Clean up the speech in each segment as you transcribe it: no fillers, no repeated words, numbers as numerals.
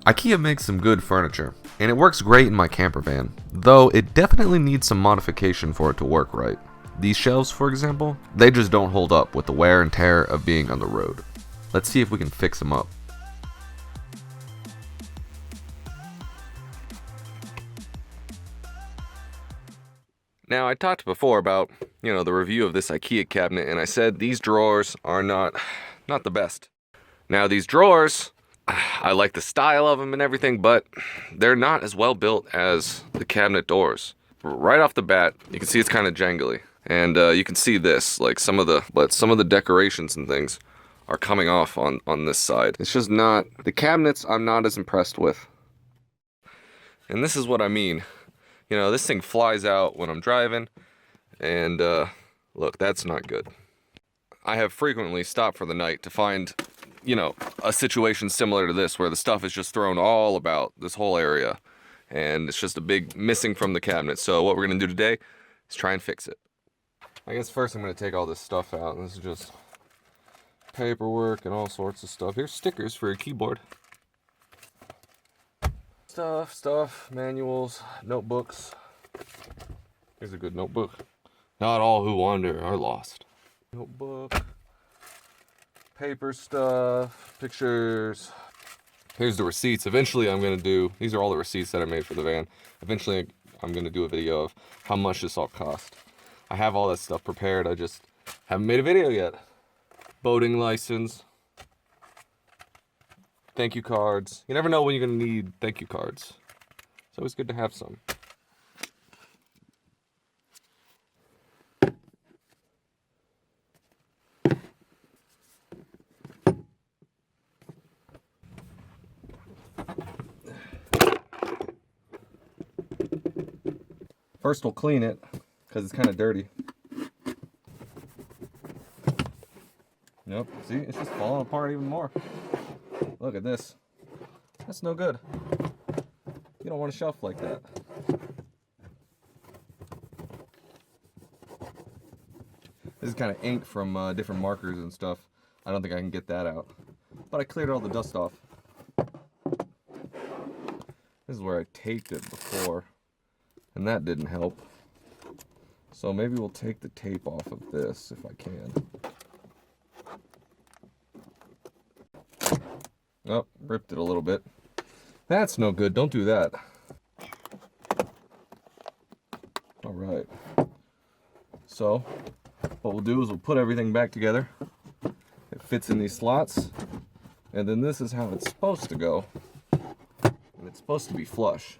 IKEA makes some good furniture, and it works great in my camper van, though it definitely needs some modification for it to work right. These shelves, for example, they just don't hold up with the wear and tear of being on the road. Let's see if we can fix them up. Now, I talked before about, the review of this IKEA cabinet, and I said these drawers are not the best. Now, these drawers, I like the style of them and everything, but they're not as well built as the cabinet doors. Right off the bat, you can see it's kind of jangly. And you can see this, like some of the decorations and things are coming off on this side. It's just not, the cabinets I'm not as impressed with. And this is what I mean. This thing flies out when I'm driving, and look, that's not good. I have frequently stopped for the night to find, a situation similar to this where the stuff is just thrown all about this whole area, and it's just a big missing from the cabinet. So what we're gonna do today is try and fix it. I guess first I'm gonna take all this stuff out. This is just paperwork and all sorts of stuff. Here's stickers for your keyboard. Stuff, manuals, notebooks. Here's a good notebook. Not all who wander are lost. Notebook, paper stuff, pictures. Here's the receipts. Eventually I'm gonna do, these are all the receipts that I made for the van. Eventually I'm gonna do a video of how much this all cost. I have all that stuff prepared, I just haven't made a video yet. Boating license. Thank you cards. You never know when you're going to need thank you cards. It's always good to have some. First we'll clean it, because it's kind of dirty. Nope, see, it's just falling apart even more. Look at this. That's no good. You don't want a shelf like that. This is kind of ink from different markers and stuff. I don't think I can get that out. But I cleared all the dust off. This is where I taped it before, and that didn't help. So maybe we'll take the tape off of this if I can. Oh, ripped it a little bit. That's no good. Don't do that. All right. So, what we'll do is we'll put everything back together. It fits in these slots. And then this is how it's supposed to go. And it's supposed to be flush.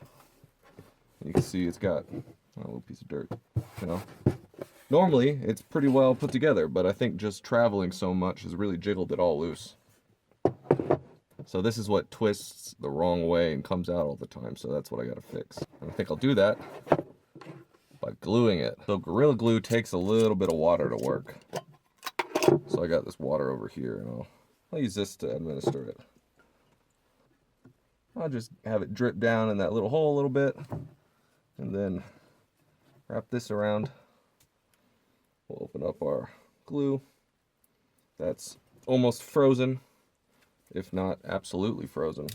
You can see it's got a little piece of dirt, Normally, it's pretty well put together, but I think just traveling so much has really jiggled it all loose. So this is what twists the wrong way and comes out all the time, so that's what I gotta fix. And I think I'll do that by gluing it. So Gorilla Glue takes a little bit of water to work. So I got this water over here, and I'll use this to administer it. I'll just have it drip down in that little hole a little bit, and then wrap this around. We'll open up our glue. That's almost frozen. If not absolutely frozen.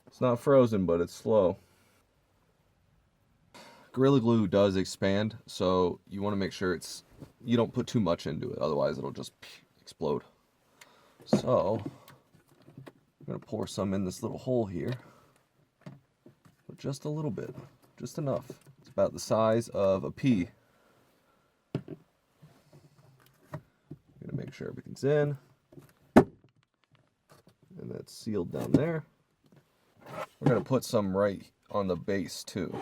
It's not frozen, but it's slow. Gorilla Glue does expand, so you want to make sure you don't put too much into it, otherwise it'll just explode. So, I'm going to pour some in this little hole here. But just a little bit, just enough. It's about the size of a pea. I'm going to make sure everything's in. And that's sealed down there. We're going to put some right on the base too.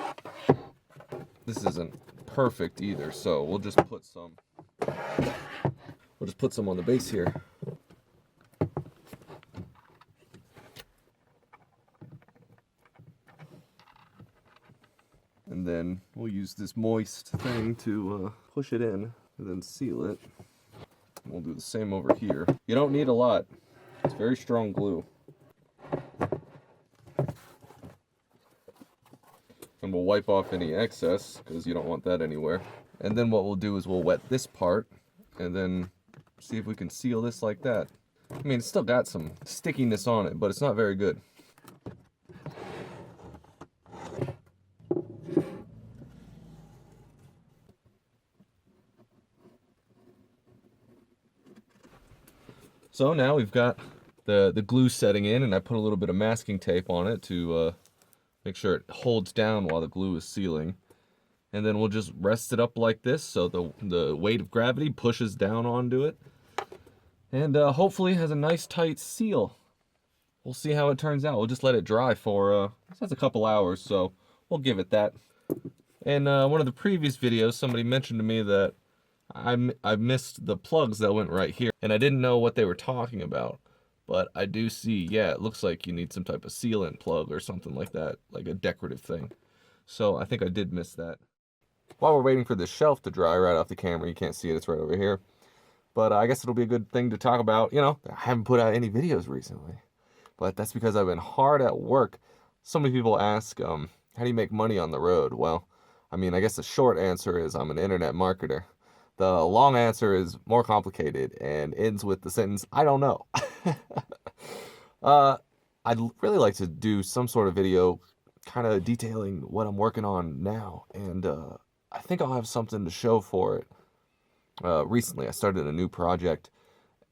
This isn't perfect either, so we'll just put some on the base here. And then we'll use this moist thing to push it in and then seal it. We'll do the same over here. You don't need a lot. It's very strong glue. And we'll wipe off any excess, because you don't want that anywhere. And then what we'll do is we'll wet this part, and then see if we can seal this like that. I mean, it's still got some stickiness on it, but it's not very good. So now we've got the glue setting in, and I put a little bit of masking tape on it to make sure it holds down while the glue is sealing. And then we'll just rest it up like this so the weight of gravity pushes down onto it. And hopefully has a nice tight seal. We'll see how it turns out. We'll just let it dry for that's a couple hours, so we'll give it that. And one of the previous videos, somebody mentioned to me that I missed the plugs that went right here, and I didn't know what they were talking about. But I do see, yeah, it looks like you need some type of sealant plug or something like that, like a decorative thing. So I think I did miss that. While we're waiting for the shelf to dry right off the camera, you can't see it, it's right over here. But I guess it'll be a good thing to talk about. You know, I haven't put out any videos recently, but that's because I've been hard at work. So many people ask, how do you make money on the road? Well, I mean, I guess the short answer is I'm an internet marketer. The long answer is more complicated and ends with the sentence, I don't know. I'd really like to do some sort of video kind of detailing what I'm working on now, and I think I'll have something to show for it. Recently I started a new project,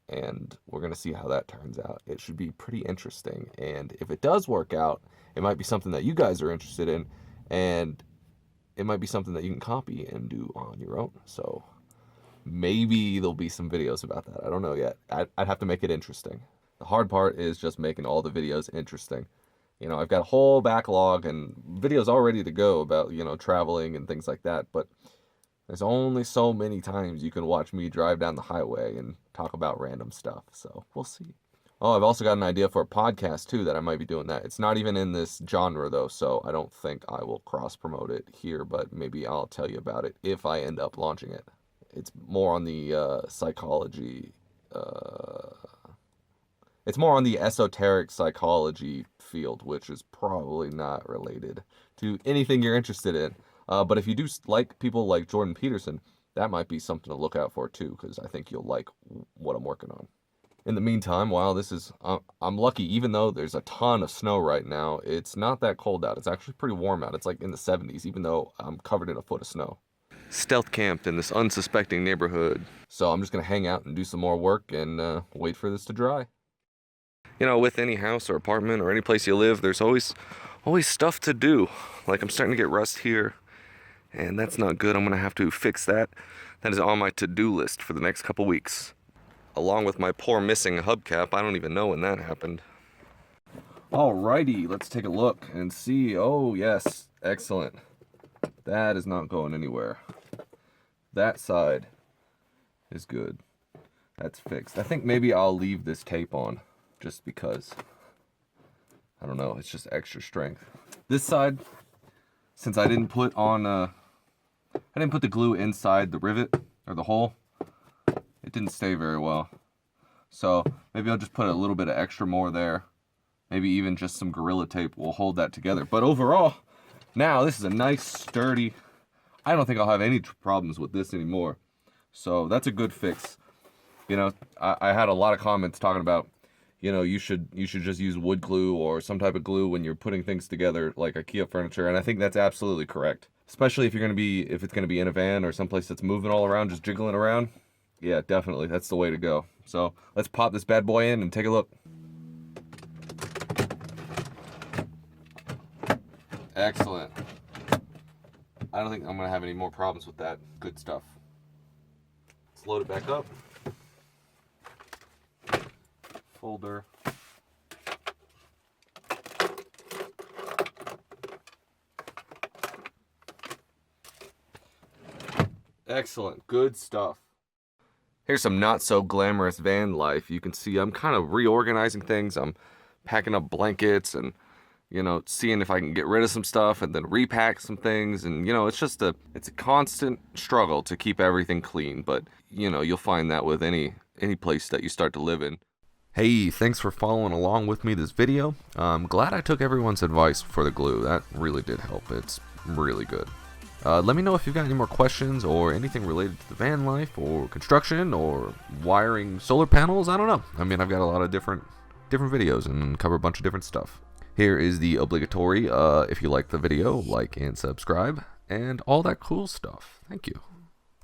and we're going to see how that turns out. It should be pretty interesting, and if it does work out, it might be something that you guys are interested in, and it might be something that you can copy and do on your own. So maybe there'll be some videos about that. I don't know yet. I'd have to make it interesting. The hard part is just making all the videos interesting. You know, I've got a whole backlog and videos all ready to go about, you know, traveling and things like that, but there's only so many times you can watch me drive down the highway and talk about random stuff, so we'll see. Oh, I've also got an idea for a podcast too that I might be doing that. It's not even in this genre though, so I don't think I will cross-promote it here, but maybe I'll tell you about it if I end up launching it. It's more on the psychology, it's more on the esoteric psychology field, which is probably not related to anything you're interested in. But if you do like people like Jordan Peterson, that might be something to look out for too, because I think you'll like what I'm working on. In the meantime, while this is, I'm lucky, even though there's a ton of snow right now, it's not that cold out. It's actually pretty warm out. It's like in the 70s, even though I'm covered in a foot of snow. Stealth camped in this unsuspecting neighborhood. So I'm just going to hang out and do some more work and wait for this to dry. You know, with any house or apartment or any place you live, there's always stuff to do. Like, I'm starting to get rust here, and that's not good. I'm going to have to fix that. That is on my to-do list for the next couple weeks. Along with my poor missing hubcap. I don't even know when that happened. Alrighty, let's take a look and see. Oh, yes, excellent. That is not going anywhere. That side is good. That's fixed. I think maybe I'll leave this tape on just because. I don't know, it's just extra strength. This side, since I didn't put on I didn't put the glue inside the rivet or the hole, it didn't stay very well. So maybe I'll just put a little bit of extra more there. Maybe even just some Gorilla Tape will hold that together. But overall, now this is a nice sturdy, I don't think I'll have any problems with this anymore. So that's a good fix. You know, I had a lot of comments talking about, you know, you should just use wood glue or some type of glue when you're putting things together like IKEA furniture, and I think that's absolutely correct. Especially if it's gonna be in a van or someplace that's moving all around, just jiggling around. Yeah, definitely, that's the way to go. So let's pop this bad boy in and take a look. Excellent. I don't think I'm gonna have any more problems with that. Good stuff. Let's load it back up. Folder. Excellent, good stuff. Here's some not so glamorous van life. You can see I'm kind of reorganizing things. I'm packing up blankets and, you know, seeing if I can get rid of some stuff and then repack some things. And, you know, it's a constant struggle to keep everything clean. But, you know, you'll find that with any place that you start to live in. Hey, thanks for following along with me this video. I'm glad I took everyone's advice for the glue. That really did help. It's really good. Let me know if you've got any more questions or anything related to the van life or construction or wiring solar panels. I don't know. I mean, I've got a lot of different videos and cover a bunch of different stuff. Here is the obligatory, if you like the video, like and subscribe and all that cool stuff. Thank you.